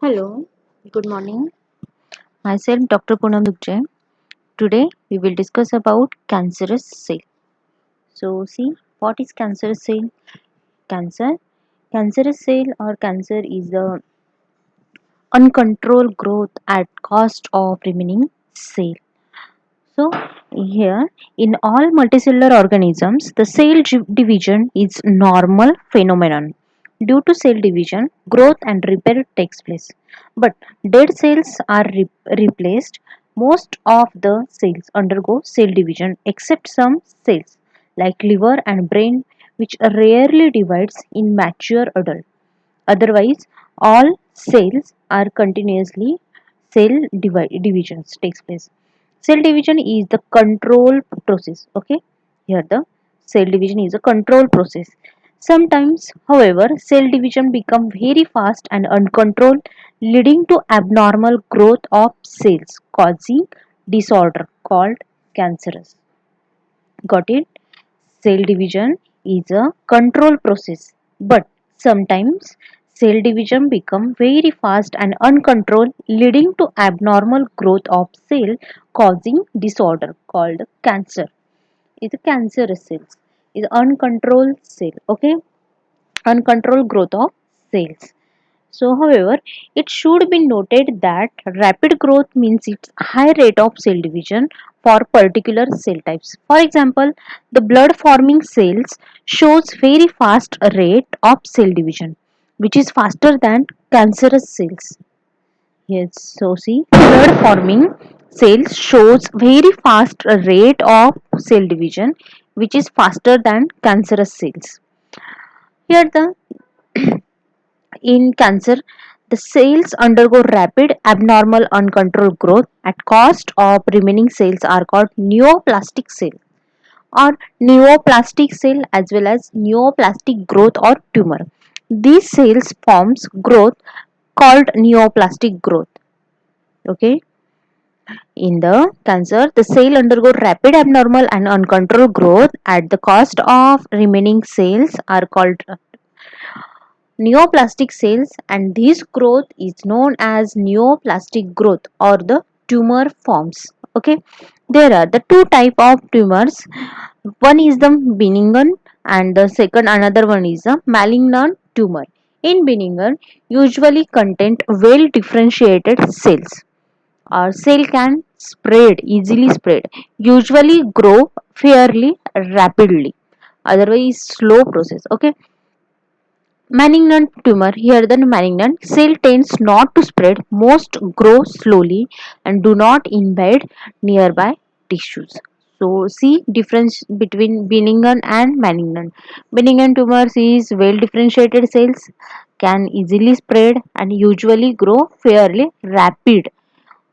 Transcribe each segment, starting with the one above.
Hello, good morning. Myself Dr. Poonam Dugje. Today we will discuss about cancerous cell. So see what is cancerous cell? Cancer. Cancerous cell or cancer is the uncontrolled growth at cost of remaining cell. So here in all multicellular organisms the division is normal phenomenon. Due to cell division, growth and repair takes place. But dead cells are replaced. Most of the cells undergo cell division except some cells like liver and brain which rarely divides in mature adult. Otherwise, all cells are continuously divisions takes place. Cell division is the control process. Okay, here the cell division is a control process. Sometimes, however, cell division become very fast and uncontrolled, leading to abnormal growth of cells, causing disorder called cancerous. Got it? Cell division is a control process, but sometimes cell division become very fast and uncontrolled, leading to abnormal growth of cell, causing disorder called cancer. Is a cancerous cells. Is uncontrolled cell. Okay, uncontrolled growth of cells. So, however, it should be noted that rapid growth means its high rate of cell division for particular cell types. For example, the blood forming cells shows very fast rate of cell division, which is faster than cancerous cells. Yes, so see, blood forming cells shows very fast rate of cell division, which is faster than cancerous cells. Here the in cancer, the cells undergo rapid, abnormal, uncontrolled growth at cost of remaining cells are called neoplastic cell or neoplastic cell as well as neoplastic growth or tumor. These cells forms growth called neoplastic growth. Okay. In the cancer, the cell undergo rapid, abnormal and uncontrolled growth at the cost of remaining cells are called neoplastic cells, and this growth is known as neoplastic growth or the tumor forms. Okay, there are the two type of tumors. One is the benign and the second another one is a malignant tumor. In benign usually contain well differentiated cells or cell can spread easily spread, usually grow fairly rapidly, otherwise slow process. Okay, malignant tumor, here the malignant cell tends not to spread, most grow slowly and do not invade nearby tissues. So see difference between benign and malignant. Benign tumors is well differentiated cells, can easily spread and usually grow fairly rapid.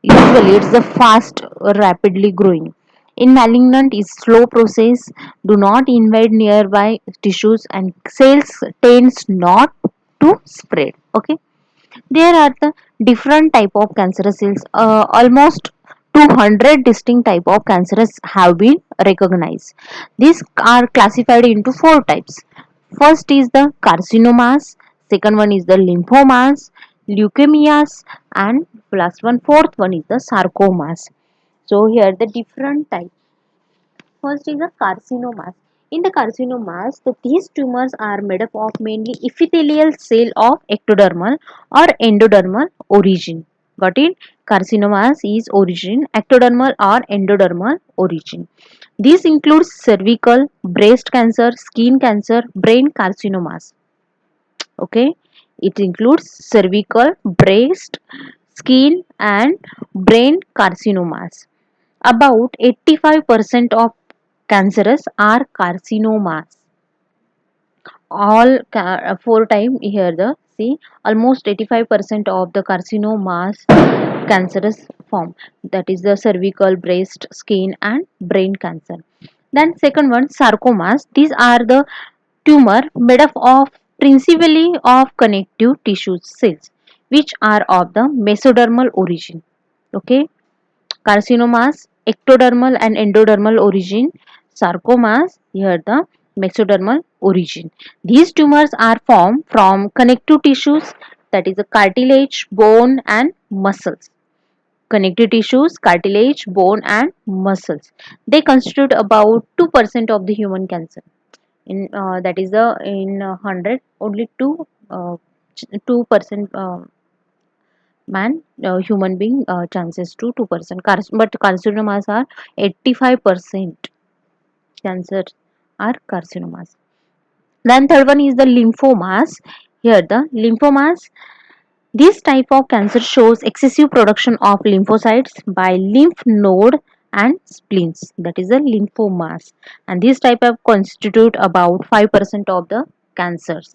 Usually it's the fast rapidly growing. In malignant is slow process, do not invade nearby tissues and cells tends not to spread. Okay. There are the different type of cancerous cells. Almost 200 distinct type of cancerous have been recognized. These are classified into four types. First is the carcinomas, second one is the lymphomas, leukemias, and last one, fourth one is the sarcomas. So here the different types. First is the carcinomas. In the carcinomas, these tumors are made up of mainly epithelial cell of ectodermal or endodermal origin. Got it? Carcinomas is origin ectodermal or endodermal origin. These include cervical, breast cancer, skin cancer, brain carcinomas. Okay, it includes cervical, breast, skin, and brain carcinomas. About 85% of cancerous are carcinomas. All four time here the see almost 85% of the carcinomas cancerous form, that is the cervical, breast, skin, and brain cancer. Then second one, sarcomas. These are the tumor made up of principally of connective tissue cells which are of the mesodermal origin. Okay, carcinomas, ectodermal and endodermal origin, sarcomas, here the mesodermal origin. These tumors are formed from connective tissues, that is the cartilage, bone and muscles. Connective tissues, cartilage, bone and muscles. They constitute about 2% of the human cancer. In that is the in 100 only 2% man human being chances to 2%. But carcinomas are 85% cancer are carcinomas. Then third one is the lymphomas. Here the lymphomas, this type of cancer shows excessive production of lymphocytes by lymph node and spleens. That is the lymphomas. And this type of constitute about 5% of the cancers.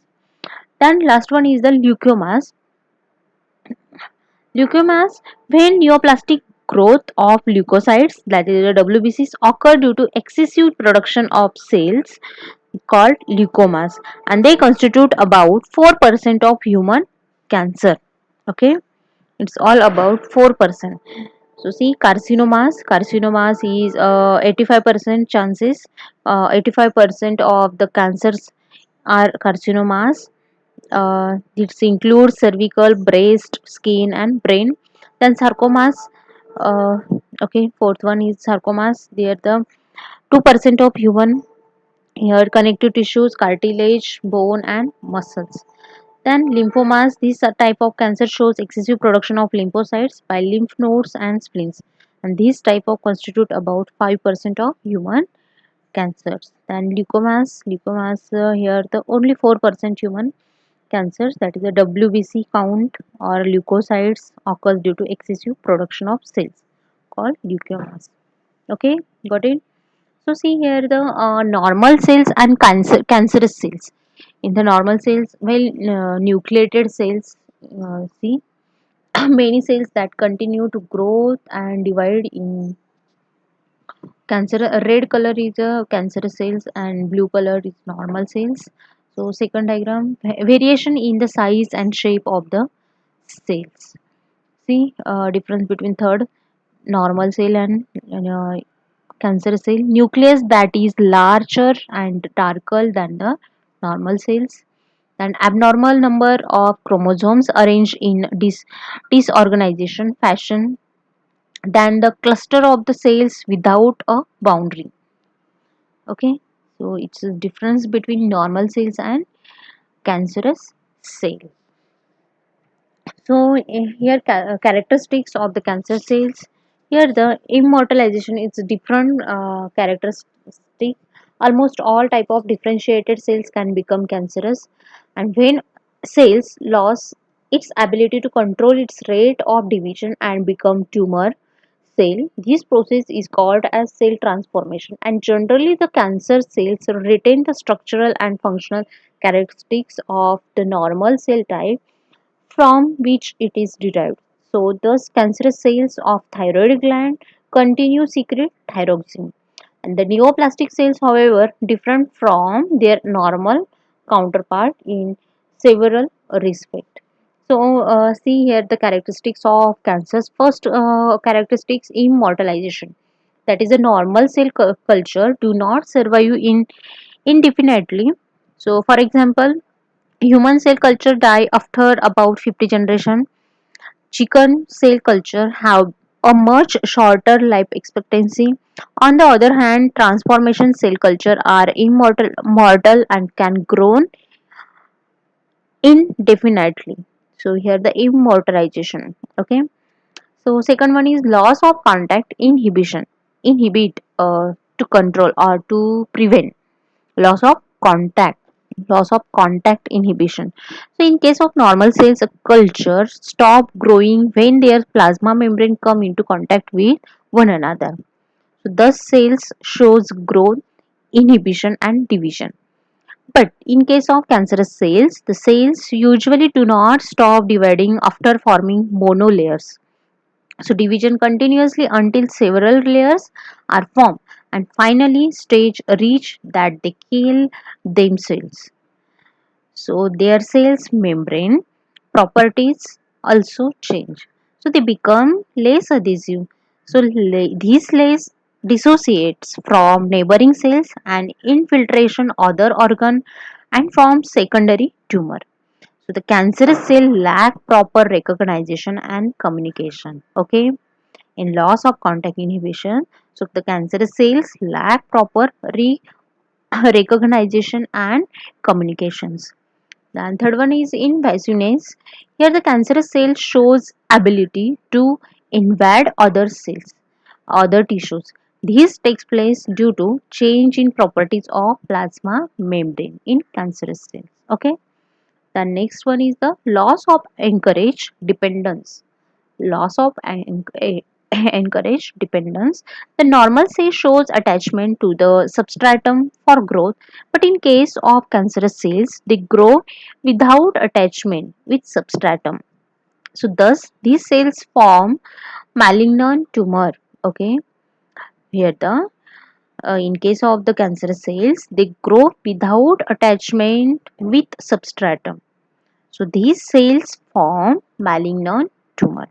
Then last one is the leukemas. Leukemas, when neoplastic growth of leukocytes, that is the WBCs, occur due to excessive production of cells called leukomas, and they constitute about 4% of human cancer. Okay, it's all about 4%. So see, carcinomas is 85% chances, 85% of the cancers are carcinomas. This includes cervical, breast, skin and brain. Then sarcomas, uh, okay, fourth one is sarcomas. They are the 2% of human, here connective tissues, cartilage, bone and muscles. Then lymphomas, this type of cancer shows excessive production of lymphocytes by lymph nodes and spleens, and these type of constitute about 5% of human cancers. Then leukemas, here the only 4% human cancers, that is the WBC count or leukocytes occurs due to excessive production of cells called leukemas. Okay, got it. So see here the normal cells and cancerous cells. In the normal cells, well, nucleated cells, see many cells that continue to grow and divide in cancer. Red color is cancerous cells and blue color is normal cells. So second diagram, variation in the size and shape of the cells. See difference between third, normal cell and cancerous cell. Nucleus that is larger and darker than the normal cells. An abnormal number of chromosomes arranged in disorganization fashion than the cluster of the cells without a boundary. Okay, so it's a difference between normal cells and cancerous cells. So here characteristics of the cancer cells. Here the immortalization is different characteristic. Almost all type of differentiated cells can become cancerous, and when cells lose its ability to control its rate of division and become tumor cell, this process is called as cell transformation. And generally, the cancer cells retain the structural and functional characteristics of the normal cell type from which it is derived. So, thus, cancerous cells of thyroid gland continue secrete thyroxine. And the neoplastic cells, however, different from their normal counterpart in several respects. So, see here the characteristics of cancers. First, characteristics immortalization. That is a normal cell culture do not survive in indefinitely. So, for example, human cell culture die after about 50 generation. Chicken cell culture have a much shorter life expectancy. On the other hand, transformation cell culture are mortal and can grow indefinitely. So here the immortalization. Okay. So second one is loss of contact inhibition. Inhibit to control or to prevent loss of contact, loss of contact inhibition. So in case of normal cells, a culture stop growing when their plasma membrane come into contact with one another. So thus cells shows growth, inhibition and division. But in case of cancerous cells, the cells usually do not stop dividing after forming monolayers. So division continuously until several layers are formed and finally stage reach that they kill themselves. So their cells membrane properties also change. So they become less adhesive. So these less dissociates from neighboring cells and infiltration other organ and form secondary tumor. So the cancerous cell lack proper recognition and communication. Okay, in loss of contact inhibition, so the cancerous cells lack proper recognition and communications. And third one is invasiveness. Here the cancerous cell shows ability to invade other cells, other tissues. This takes place due to change in properties of plasma membrane in cancerous cells. Okay. The next one is the loss of anchorage dependence. Loss of anchorage dependence. The normal cell shows attachment to the substratum for growth, but in case of cancerous cells, they grow without attachment with substratum. So thus these cells form malignant tumor. Okay, here the in case of the cancerous cells, they grow without attachment with substratum. So these cells form malignant tumor.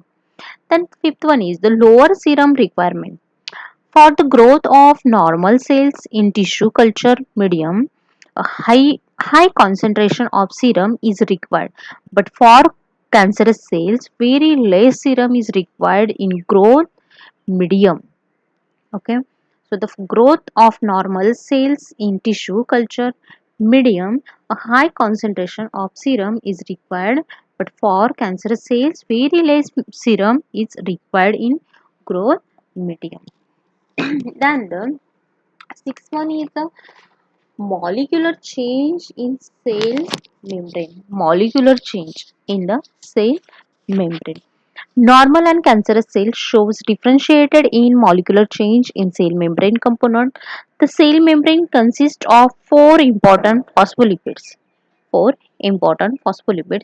Then fifth one is the lower serum requirement. For the growth of normal cells in tissue culture medium, a high concentration of serum is required. But for cancerous cells, very less serum is required in growth medium. Okay. So the growth of normal cells in tissue culture medium, a high concentration of serum is required, but for cancerous cells, very less serum is required in growth medium. Then the sixth one is the molecular change in cell membrane. Molecular change in the cell membrane. Normal and cancerous cell shows differentiated in molecular change in cell membrane component. The cell membrane consists of four important phospholipids.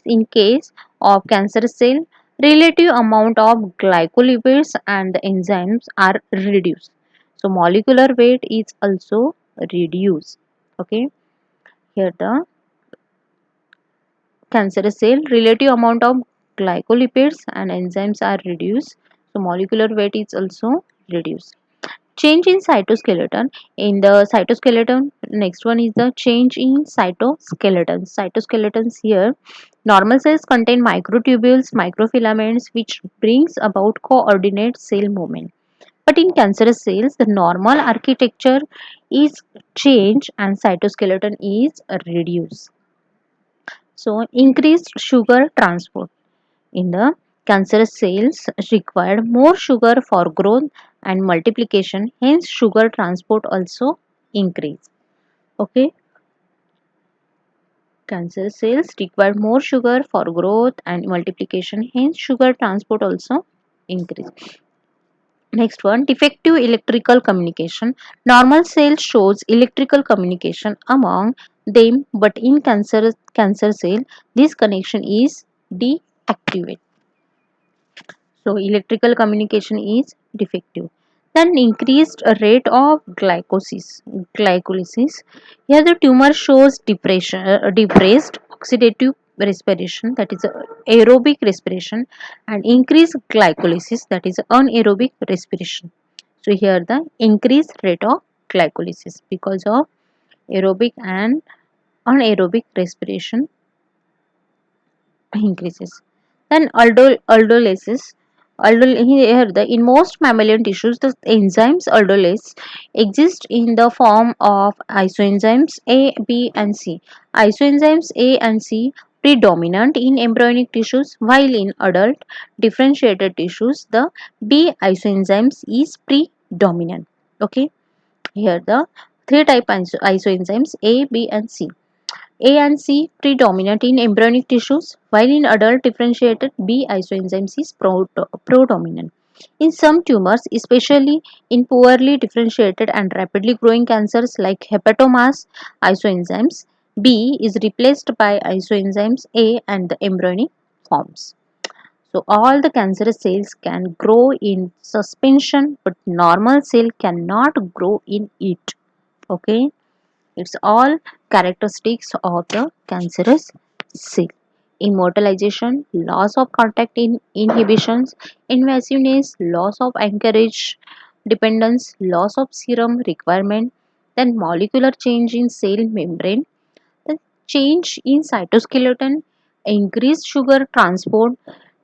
In case of cancerous cell, relative amount of glycolipids and the enzymes are reduced. So molecular weight is also reduced. Okay, here the cancerous cell relative amount of glycolipids and enzymes are reduced, so molecular weight is also reduced. Change in cytoskeleton. In the cytoskeleton, next one is the change in cytoskeletons. Here normal cells contain microtubules, microfilaments, which brings about coordinate cell movement, but in cancerous cells the normal architecture is changed and cytoskeleton is reduced. So increased sugar transport. In the cancerous cells required more sugar for growth and multiplication, hence sugar transport also increase. Okay, cancer cells require more sugar for growth and multiplication, hence sugar transport also increase. Next one, defective electrical communication. Normal cell shows electrical communication among them, but in cancer cell this connection is deactivated. So electrical communication is defective. Then increased rate of glycolysis. Here the tumor shows depressed oxidative respiration, that is aerobic respiration, and increased glycolysis, that is anaerobic respiration. So here the increased rate of glycolysis because of aerobic and anaerobic respiration increases. Then aldolysis. Here, in most mammalian tissues, the enzymes aldolase exist in the form of isoenzymes A, B, and C. Isoenzymes A and C predominant in embryonic tissues, while in adult differentiated tissues, the B isoenzymes is predominant. Okay, here the three type isoenzymes A, B, and C. A and C predominant in embryonic tissues, while in adult differentiated B isoenzymes is predominant. In some tumors, especially in poorly differentiated and rapidly growing cancers like hepatomas, isoenzymes B is replaced by isoenzymes A and the embryonic forms. So all the cancerous cells can grow in suspension, but normal cell cannot grow in it. Okay. It's all characteristics of the cancerous cell. Immortalization, loss of contact inhibitions, invasiveness, loss of anchorage dependence, loss of serum requirement, then molecular change in cell membrane, then change in cytoskeleton, increased sugar transport,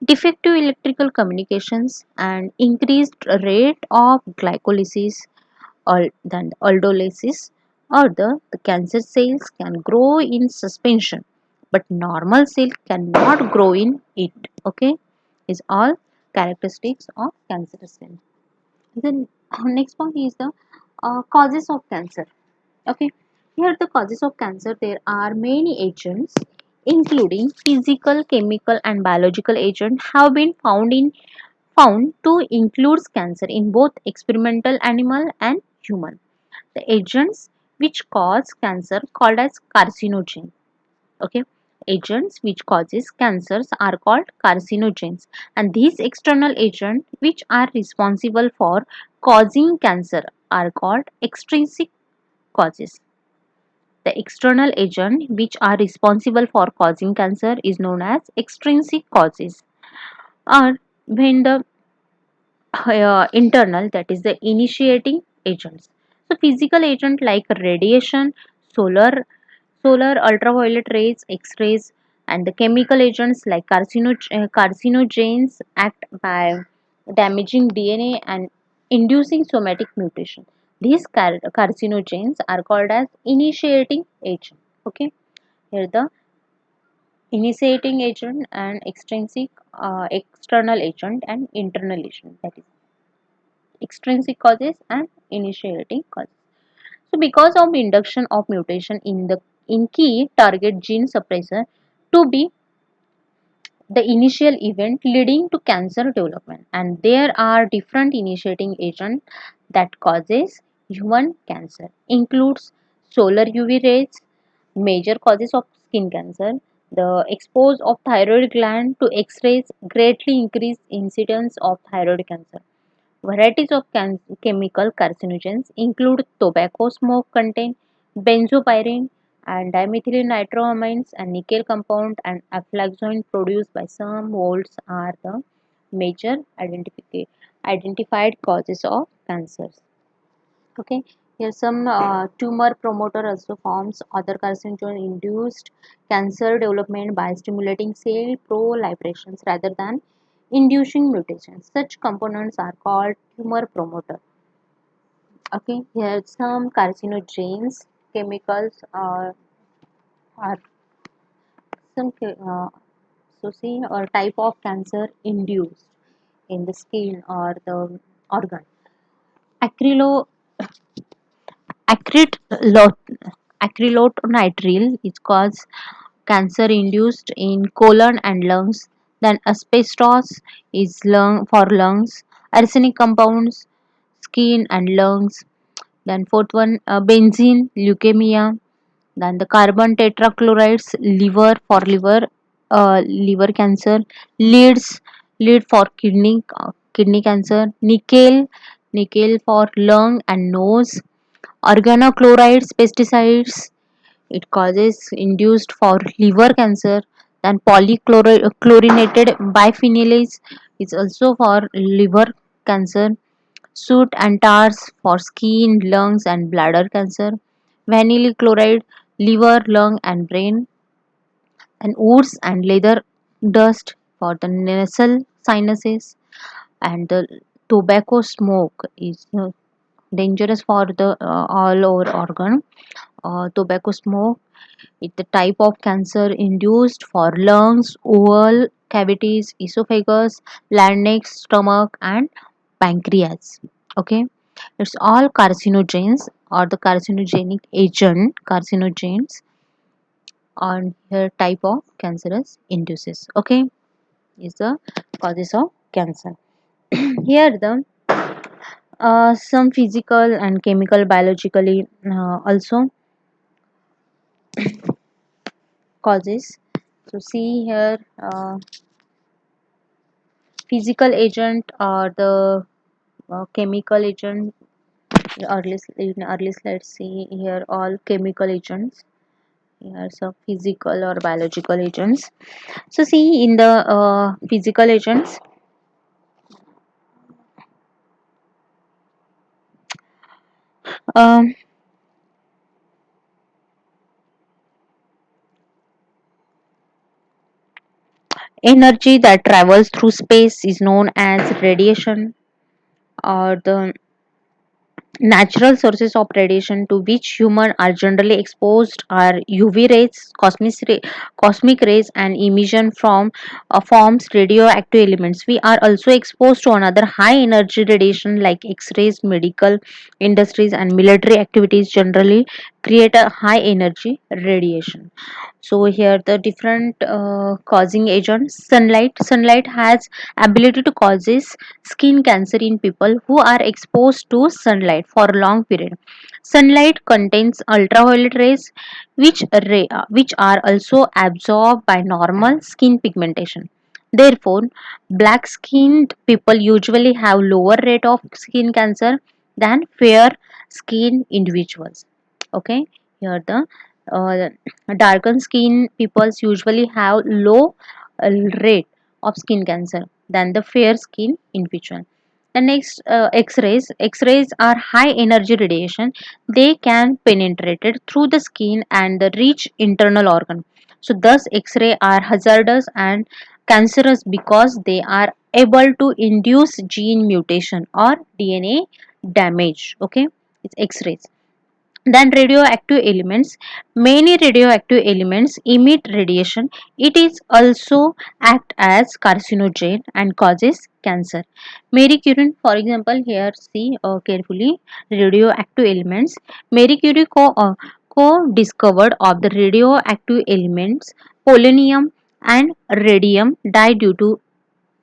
defective electrical communications, and increased rate of glycolysis or then aldolysis, or the cancer cells can grow in suspension, but normal cell cannot grow in it. Okay, is all characteristics of cancer cell. Then next point is the causes of cancer. Okay, here the causes of cancer, there are many agents including physical, chemical and biological agents have been found to include cancer in both experimental animal and human. The agents which cause cancer called as carcinogen. Okay, agents which causes cancers are called carcinogens, and these external agents which are responsible for causing cancer are called extrinsic causes. The external agent which are responsible for causing cancer is known as extrinsic causes. Or when the internal, that is the initiating agents. So physical agent like radiation, solar ultraviolet rays, x-rays, and the chemical agents like carcinogens act by damaging DNA and inducing somatic mutation. These carcinogens are called as initiating agent. Okay, here the initiating agent and extrinsic external agent and internal agent, that is extrinsic causes and initiating causes. So because of induction of mutation in key target gene suppressor to be the initial event leading to cancer development, and there are different initiating agents that causes human cancer includes solar UV rays, major causes of skin cancer, the expose of thyroid gland to X-rays greatly increase incidence of thyroid cancer. Varieties of chemical carcinogens include tobacco smoke contain benzopyrene and dimethyl and nickel compound, and aflatoxin produced by some molds are the major identified causes of cancers. Okay, here some tumor promoter also forms other carcinogen induced cancer development by stimulating cell proliferations rather than inducing mutations. Such components are called tumor promoter. Okay, here some carcinogens chemicals are some so see or type of cancer induced in the skin or the organ. Acrylo acrylot acrylonitrile is cause cancer induced in colon and lungs. Then asbestos is lung for lungs. Arsenic compounds skin and lungs. Then fourth one, benzene, leukemia. Then the carbon tetrachlorides, liver for liver cancer. Lead for kidney cancer. Nickel for lung and nose. Organochlorides, pesticides, it causes induced for liver cancer. Then polychlorinated biphenyls is also for liver cancer. Soot and tars for skin, lungs, and bladder cancer. Vanillin chloride, liver, lung, and brain. And woods and leather dust for the nasal sinuses. And the tobacco smoke is dangerous for the all over organ. Tobacco smoke is the type of cancer induced for lungs, oval cavities, esophagus, larynx, stomach, and pancreas. Okay, it's all carcinogens or the carcinogenic agent carcinogens on here type of cancerous induces. Okay, is the causes of cancer. Here the some physical and chemical biologically also causes. So see here physical agent or the chemical agent. In early slides see here all chemical agents. Here some physical or biological agents. So see in the physical agents, um, Energy that travels through space is known as radiation, or the natural sources of radiation to which humans are generally exposed are UV rays, cosmic rays, and emission from forms radioactive elements. We are also exposed to another high energy radiation like X-rays. Medical industries and military activities generally create a high energy radiation. So here the different causing agents. Sunlight has ability to causes skin cancer in people who are exposed to sunlight for a long period. Sunlight contains ultraviolet rays which are also absorbed by normal skin pigmentation. Therefore, black skinned people usually have lower rate of skin cancer than fair skinned individuals. Okay, here the uh, darkened skin people usually have low uh, rate of skin cancer than the fair skin individual. The next, X-rays. X-rays are high energy radiation. They can penetrate it through the skin and reach internal organ. So thus X-ray are hazardous and cancerous because they are able to induce gene mutation or DNA damage. Okay, it's X-rays. Then radioactive elements. Many radioactive elements emit radiation. It is also act as carcinogen and causes cancer. Mercury, for example, here see carefully radioactive elements. Mercury co discovered of the radioactive elements polonium and radium died due to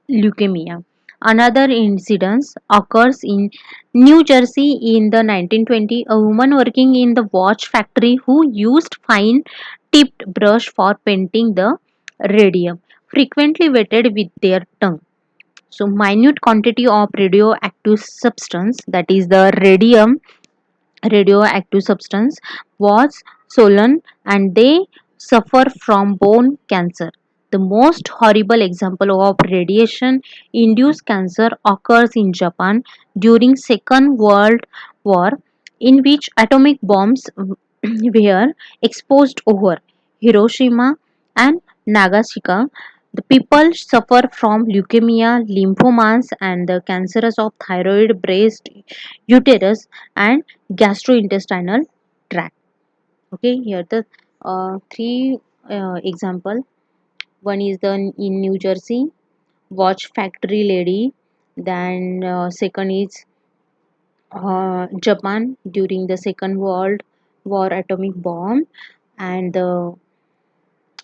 leukemia. Another incident occurs in New Jersey in the 1920. A woman working in the watch factory who used fine tipped brush for painting the radium frequently wetted with their tongue. So minute quantity of radioactive substance, that is the radioactive substance, was swollen and they suffer from bone cancer. The most horrible example of radiation induced cancer occurs in Japan during Second World War, in which atomic bombs were exposed over Hiroshima and Nagasaki. The people suffer from leukemia, lymphomas, and the cancers of thyroid, breast, uterus, and gastrointestinal tract. Okay, here the three example. One is the in New Jersey watch factory lady. Then second is Japan during the Second World War atomic bomb, and the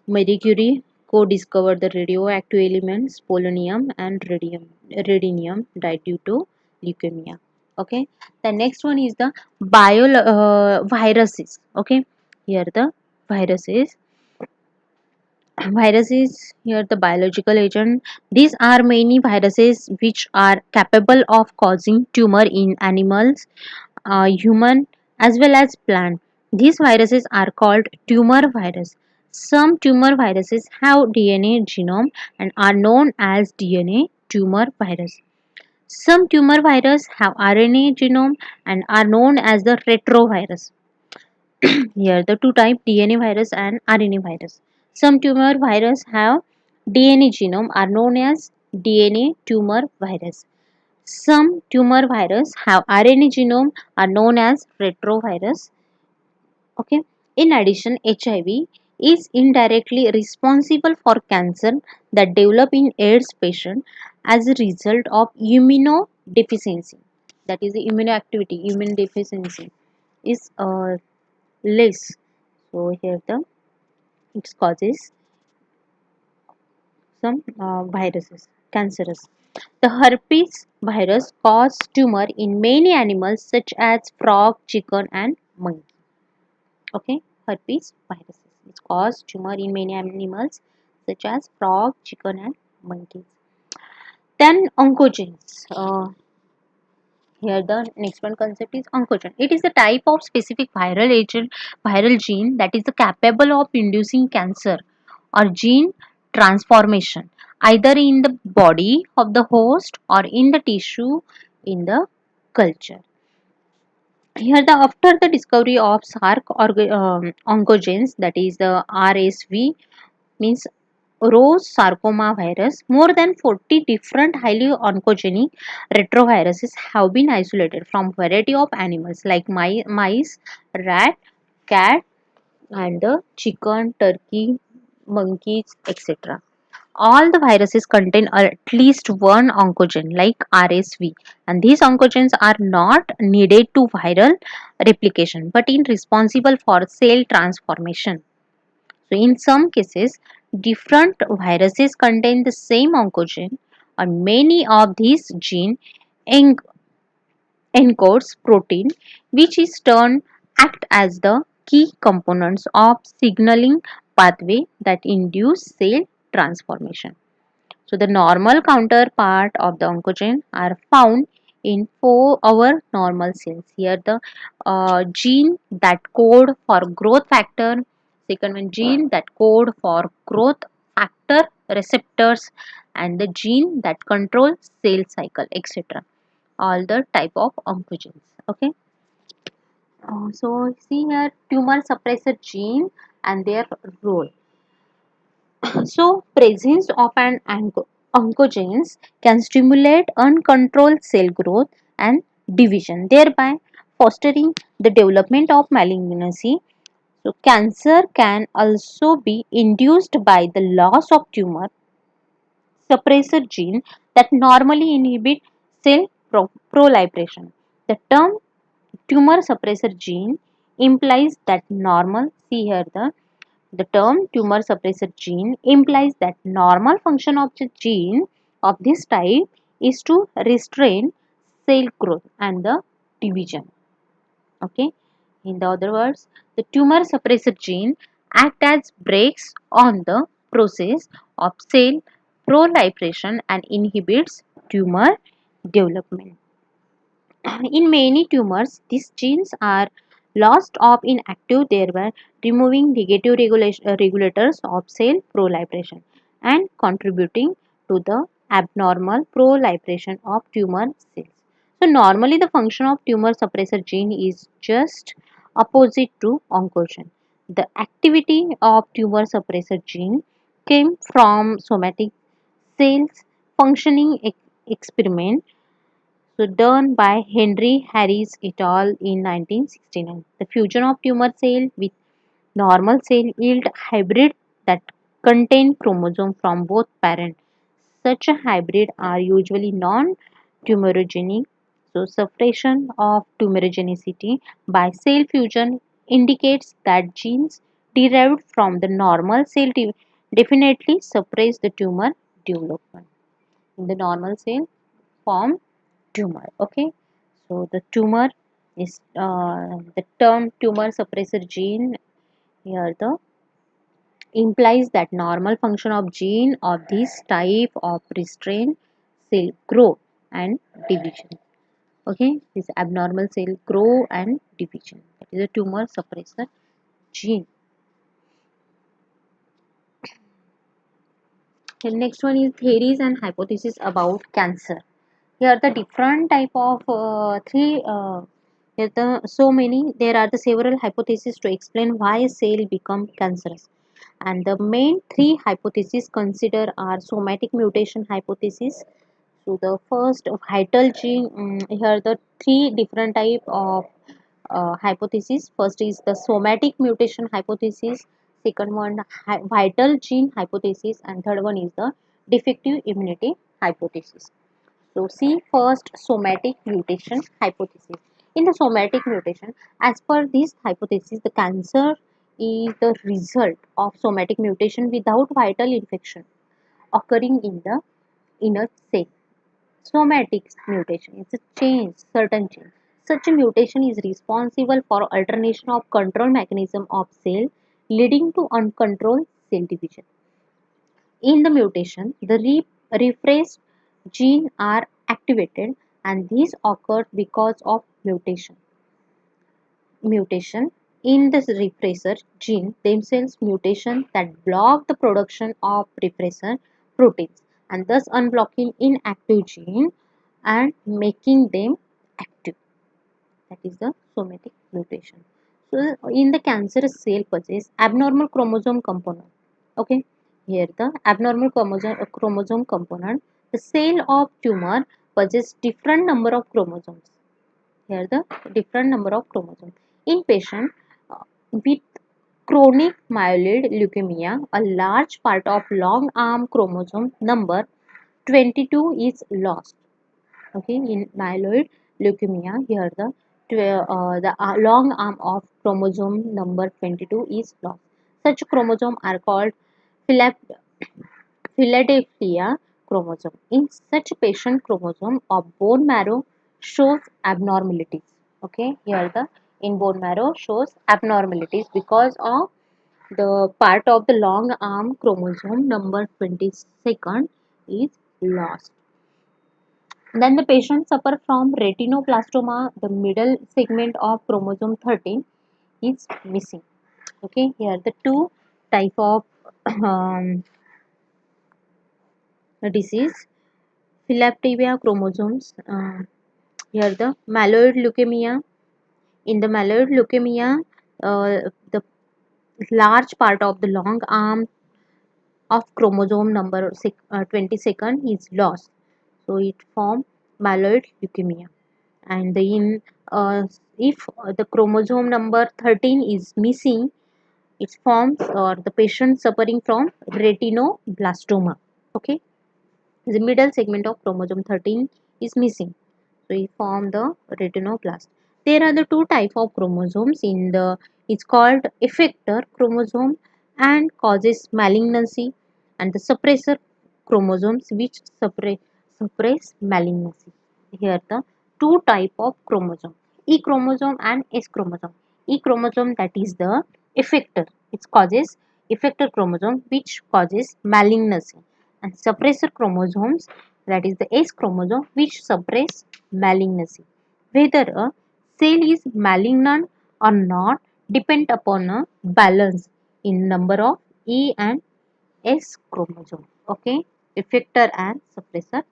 Marie Curie co-discovered the radioactive elements polonium and radium died due to leukemia. Okay, the next one is the viruses. Okay, here the viruses. Viruses, here the biological agent. These are many viruses which are capable of causing tumor in animals, human, as well as plant. These viruses are called tumor virus. Some tumor viruses have DNA genome and are known as DNA tumor virus. Some tumor virus have RNA genome and are known as the retrovirus. Here the two type DNA virus and RNA virus. Some tumor virus have DNA genome are known as DNA tumor virus. Some tumor virus have RNA genome are known as retrovirus. Okay. In addition, HIV is indirectly responsible for cancer that develop in AIDS patient as a result of immunodeficiency. That is the immunoactivity, immune deficiency is less. So here the it causes some viruses, cancerous. The herpes virus causes tumor in many animals such as frog, chicken, and monkey. Okay, herpes viruses. It causes tumor in many animals such as frog, chicken, and monkeys. Then oncogenes. Here the next one concept is oncogen. It is a type of specific viral agent, viral gene that is capable of inducing cancer or gene transformation either in the body of the host or in the tissue in the culture. Here the after the discovery of SARC oncogenes, that is the RSV, means Rose sarcoma virus, more than 40 different highly oncogenic retroviruses have been isolated from variety of animals like mice, rat, cat, and the chicken, turkey, monkeys, etc. All the viruses contain at least one oncogen like RSV, and these oncogens are not needed to viral replication but in responsible for cell transformation. So in some cases, different viruses contain the same oncogen, and many of these genes encodes protein which is turned act as the key components of signaling pathway that induce cell transformation. So the normal counterpart of the oncogen are found in our normal cells. Here the gene that code for growth factor, second one gene that code for growth factor receptors, and the gene that control cell cycle, etc. All the type of oncogens. Okay. So see here tumor suppressor gene and their role. So, presence of an oncogenes can stimulate uncontrolled cell growth and division, thereby fostering the development of malignancy. So, cancer can also be induced by the loss of tumor suppressor gene that normally inhibit cell proliferation. The term tumor suppressor gene implies that normal, see here the term tumor suppressor gene implies that normal function of the gene of this type is to restrain cell growth and the division. Okay. In the other words, the tumor suppressor gene act as brakes on the process of cell proliferation and inhibits tumor development. In many tumors, these genes are lost or inactive, thereby removing negative regulators of cell proliferation and contributing to the abnormal proliferation of tumor cells. So, normally the function of tumor suppressor gene is just opposite to oncogen. The activity of tumor suppressor gene came from somatic cells functioning experiment so done by Henry Harris et al. In 1969. The fusion of tumor cell with normal cell yield hybrid that contain chromosome from both parents. Such a hybrid are usually non-tumorigenic. So suppression of tumorigenicity by cell fusion indicates that genes derived from the normal cell definitely suppress the tumor development. In the normal cell form tumor. Okay, so the tumor is the term tumor suppressor gene here the implies that normal function of gene of this type of restrain cell growth and division. Okay, this abnormal cell grow and division, that is a tumor suppressor gene. The next one is theories and hypotheses about cancer. Here the different type of three here the so many there are the several hypotheses to explain why cell become cancerous, and the main three hypotheses considered are somatic mutation hypothesis. So the first vital gene, here the three different type of hypothesis. First is the somatic mutation hypothesis, second one vital gene hypothesis, and third one is the defective immunity hypothesis. So see first somatic mutation hypothesis. In the somatic mutation, as per this hypothesis, the cancer is the result of somatic mutation without vital infection occurring in the inner cell. Somatic mutation is a change, certain change. Such a mutation is responsible for alternation of control mechanism of cell leading to uncontrolled cell division. In the mutation, the refresh gene are activated, and these occur because of mutation in the repressor gene themselves, mutation that block the production of repressor proteins and thus unblocking inactive gene and making them active. That is the somatic mutation. So in the cancerous cell possess abnormal chromosome component. Okay. Here the abnormal chromosome component. The cell of tumor possesses different number of chromosomes. Here the different number of chromosomes. In patient with chronic myeloid leukemia, a large part of long arm chromosome number 22 is lost. Okay, in myeloid leukemia, here the long arm of chromosome number 22 is lost. Such chromosomes are called philap- Philadelphia chromosome. In such patient, chromosome of bone marrow shows abnormalities. Okay, here the in bone marrow shows abnormalities because of the part of the long arm chromosome number 22nd is lost. Then the patient suffer from retinoblastoma. The middle segment of chromosome 13 is missing. Okay, here the two type of um, disease. Philadelphia chromosomes. Here the myeloid leukemia. In the myeloid leukemia, the large part of the long arm of chromosome number 22nd is lost. So it form myeloid leukemia. And in if the chromosome number 13 is missing, it forms or the patient suffering from retinoblastoma. Okay, the middle segment of chromosome 13 is missing, so we form the retinoblast. There are the two type of chromosomes in the, it's called effector chromosome and causes malignancy, and the suppressor chromosomes which suppress malignancy. Here the two type of chromosome, E chromosome and S chromosome. E chromosome, that is the effector, it causes effector chromosome which causes malignancy, and suppressor chromosomes, that is the S chromosome which suppress malignancy. Whether a cell is malignant or not depend upon a balance in number of E and S chromosome. Okay, effector and suppressor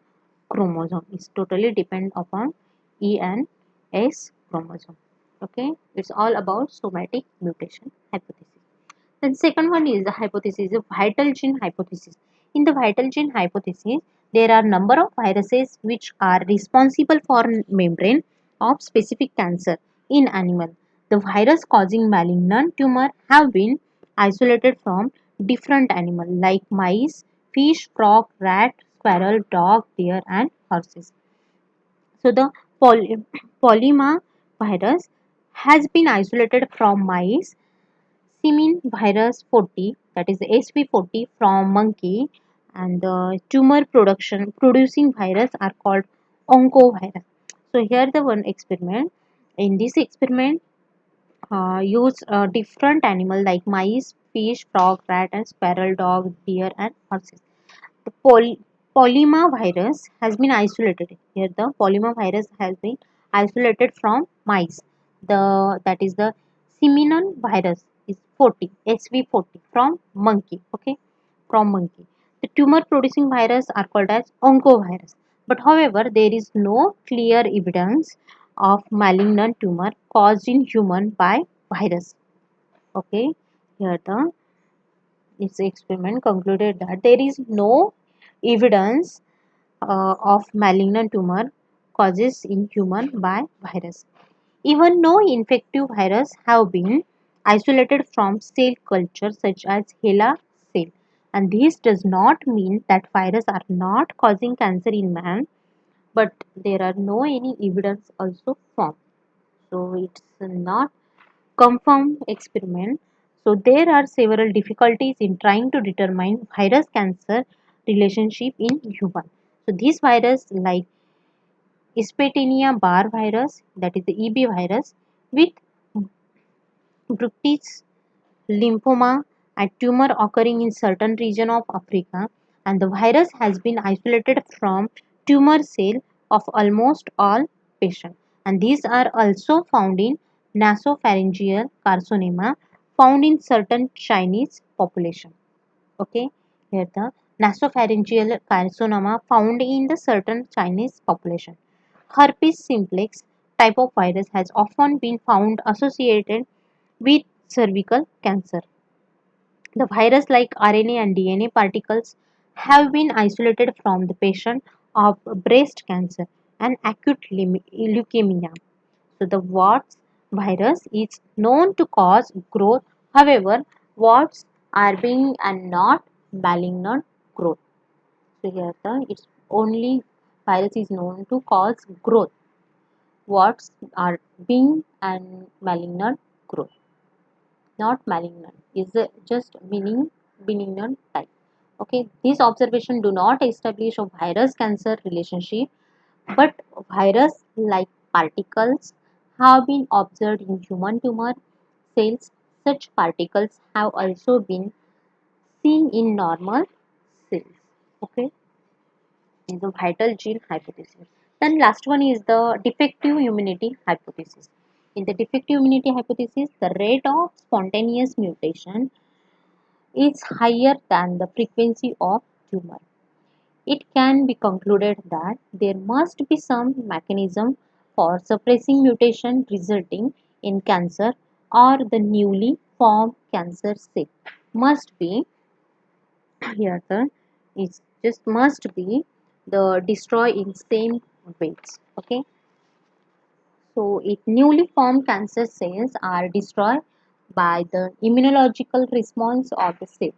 chromosome is totally depend upon E and S chromosome. Okay, it's all about somatic mutation hypothesis. Then second one is the hypothesis of vital gene hypothesis. In the vital gene hypothesis, there are number of viruses which are responsible for membrane of specific cancer in animal. The virus causing malignant tumor have been isolated from different animal like mice, fish, frog, rat, squirrel, dog, deer and horses. So the polyma virus has been isolated from mice, Simin virus 40, that is the SV40 from monkey, and the tumor production producing virus are called oncovirus. So here the one experiment. In this experiment, use different animal like mice, fish, frog, rat, and squirrel, dog, deer, and horses. The polyma virus has been isolated. Here the polyma virus has been isolated from mice. The that is the Simian virus is 40 SV40 from monkey. Okay, from monkey. The tumor producing virus are called as oncovirus. But however, there is no clear evidence of malignant tumor caused in human by virus. Okay, here the its experiment concluded that there is no evidence of malignant tumor causes in human by virus. Even no infective virus have been isolated from cell culture such as HeLa cell. And this does not mean that viruses are not causing cancer in man, but there are no any evidence also found. So it's not confirmed experiment. So there are several difficulties in trying to determine virus cancer relationship in human. So this virus like Ispetenia bar virus, that is the EB virus, with Bruch's lymphoma, a tumor occurring in certain region of Africa, and the virus has been isolated from tumor cell of almost all patients. And these are also found in nasopharyngeal carcinoma found in certain Chinese population. Okay, here the nasopharyngeal carcinoma found in the certain Chinese population. Herpes simplex type of virus has often been found associated with cervical cancer. The virus like RNA and DNA particles have been isolated from the patient of breast cancer and acute leukemia. So the Warts virus is known to cause growth. However, warts are being and not malignant growth. So here the it's only virus is known to cause growth. Warts are being and malignant growth, not malignant. Is just meaning benignant type. Okay, these observations do not establish a virus cancer relationship, but virus like particles have been observed in human tumor cells. Such particles have also been seen in normal cells. Okay, is the vital gene hypothesis. Then last one is the defective immunity hypothesis. In the defective immunity hypothesis, the rate of spontaneous mutation is higher than the frequency of tumor. It can be concluded that there must be some mechanism for suppressing mutation resulting in cancer, or the newly formed cancer cell must be here the it just must be the destroy in same ways. Okay, so it newly formed cancer cells are destroyed by the immunological response of the cell,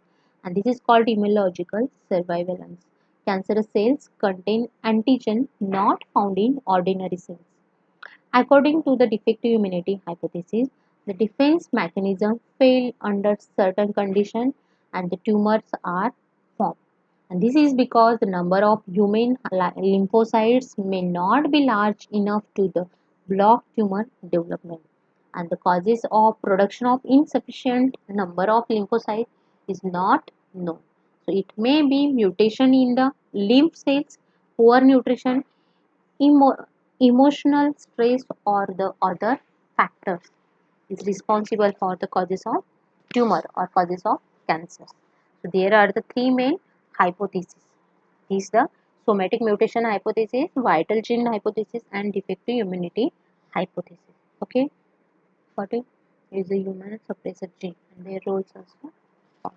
and this is called immunological surveillance. Cancer cells contain antigen not found in ordinary cells. According to the defective immunity hypothesis, the defense mechanism fail under certain conditions and the tumors are formed. And this is because the number of human lymphocytes may not be large enough to block tumor development. And the causes of production of insufficient number of lymphocytes is not known. So it may be mutation in the lymph cells, poor nutrition, emotional stress, or the other factors is responsible for the causes of tumor or causes of cancer. So there are the three main hypotheses. These the somatic mutation hypothesis, vital gene hypothesis, and defective immunity hypothesis. Okay, what is the human suppressor gene and their roles also found.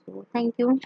So thank you.